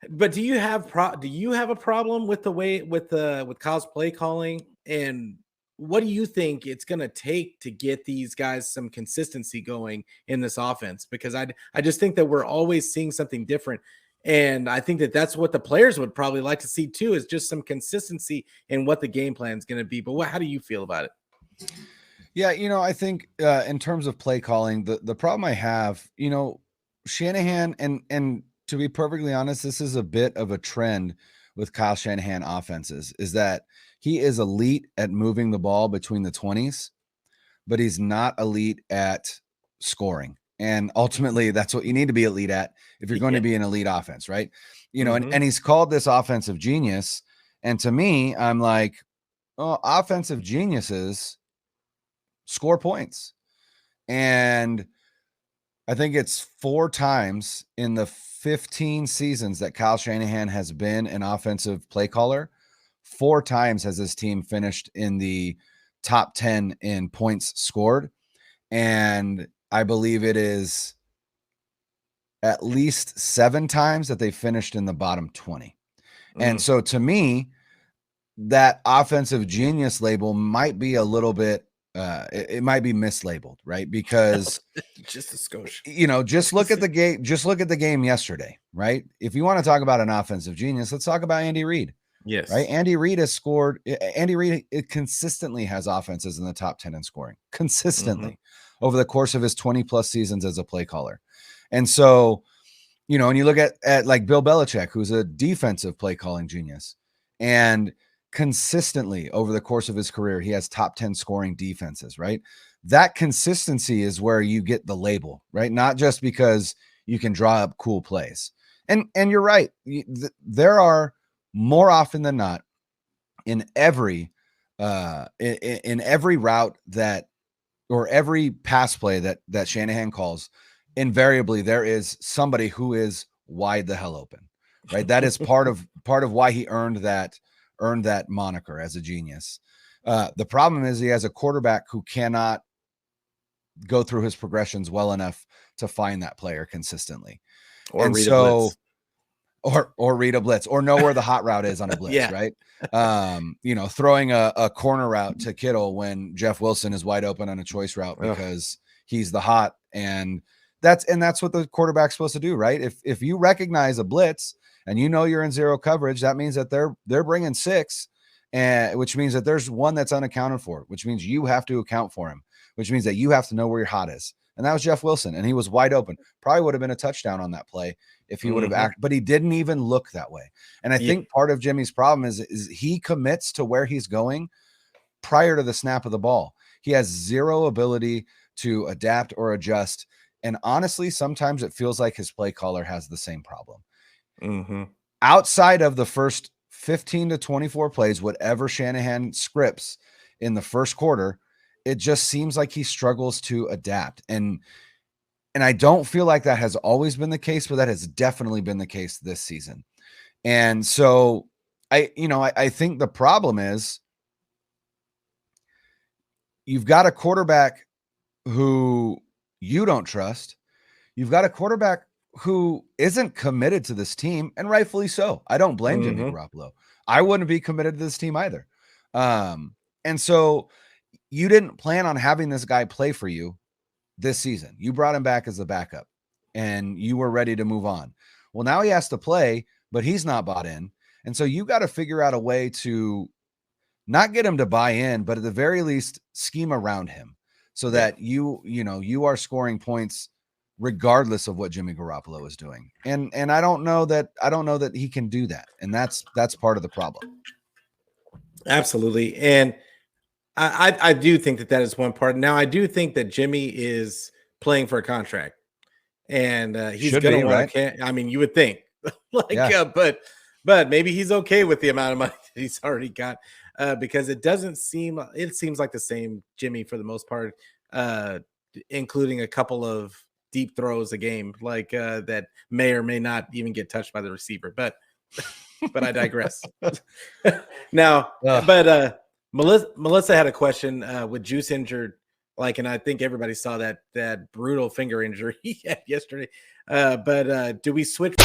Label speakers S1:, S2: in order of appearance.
S1: But do you have a problem with the way with Kyle's play calling, and what do you think it's going to take to get these guys some consistency going in this offense? Because I just think that we're always seeing something different, and I think that that's what the players would probably like to see too, is just some consistency in what the game plan is going to be. But how do you feel about it?
S2: Yeah, I think in terms of play calling, the problem I have, Shanahan, and to be perfectly honest, this is a bit of a trend with Kyle Shanahan offenses, is that he is elite at moving the ball between the 20s, but he's not elite at scoring. And ultimately, that's what you need to be elite at if you're going to be an elite offense, right? And he's called this offensive genius. And to me, I'm like, oh, offensive geniuses score points. And I think it's 4 times in the 15 seasons that Kyle Shanahan has been an offensive play caller. 4 times has his team finished in the top 10 in points scored. And I believe it is at least 7 times that they finished in the bottom 20. And so to me, that offensive genius label might be a little bit, it might be mislabeled, right? Because
S1: just a skosh.
S2: Just look at the game. Just look at the game yesterday, right? If you want to talk about an offensive genius, let's talk about Andy Reid.
S1: Yes.
S2: Right. Andy Reid has scored. Andy Reid consistently has offenses in the top 10 in scoring consistently over the course of his 20 plus seasons as a play caller. And so, and you look at like Bill Belichick, who's a defensive play calling genius, and consistently over the course of his career, he has top 10 scoring defenses, right? That consistency is where you get the label, right? Not just because you can draw up cool plays. And you're right. There are more often than not in every route that, or every pass play that Shanahan calls, invariably there is somebody who is wide the hell open, right? That is part of why he earned that moniker as a genius. The problem is he has a quarterback who cannot go through his progressions well enough to find that player consistently.
S1: Or read a blitz.
S2: Or read a blitz, or know where the hot route is on a blitz, right? Throwing a corner route to Kittle when Jeff Wilson is wide open on a choice route because he's the hot, and that's what the quarterback's supposed to do, right? If you recognize a blitz and you're in zero coverage, that means that they're bringing 6, and which means that there's one that's unaccounted for, which means you have to account for him, which means that you have to know where your hot is. And that was Jeff Wilson, and he was wide open. Probably would have been a touchdown on that play if he would have acted, but he didn't even look that way. And I think part of Jimmy's problem is he commits to where he's going prior to the snap of the ball. He has zero ability to adapt or adjust. And honestly, sometimes it feels like his play caller has the same problem. Outside of the first 15 to 24 plays, whatever Shanahan scripts in the first quarter, it just seems like he struggles to adapt. And I don't feel like that has always been the case, but that has definitely been the case this season. And so I think the problem is you've got a quarterback who you don't trust. You've got a quarterback who isn't committed to this team, and rightfully so. I don't blame Jimmy Garoppolo. I wouldn't be committed to this team either. And so you didn't plan on having this guy play for you this season. You brought him back as a backup and you were ready to move on. Well, now he has to play, but he's not bought in. And so you got to figure out a way to not get him to buy in, but at the very least scheme around him so that you are scoring points regardless of what Jimmy Garoppolo is doing. And I don't know that he can do that. And that's part of the problem.
S1: Absolutely. And I do think that is one part. Now, I do think that Jimmy is playing for a contract, and he's going to want to. I mean, you would think, but maybe he's okay with the amount of money that he's already got, because it seems like the same Jimmy for the most part, including a couple of deep throws a game, like that may or may not even get touched by the receiver. But I digress. Now, Melissa had a question with Juice injured. Like, and I think everybody saw that brutal finger injury he had yesterday. But do we switch?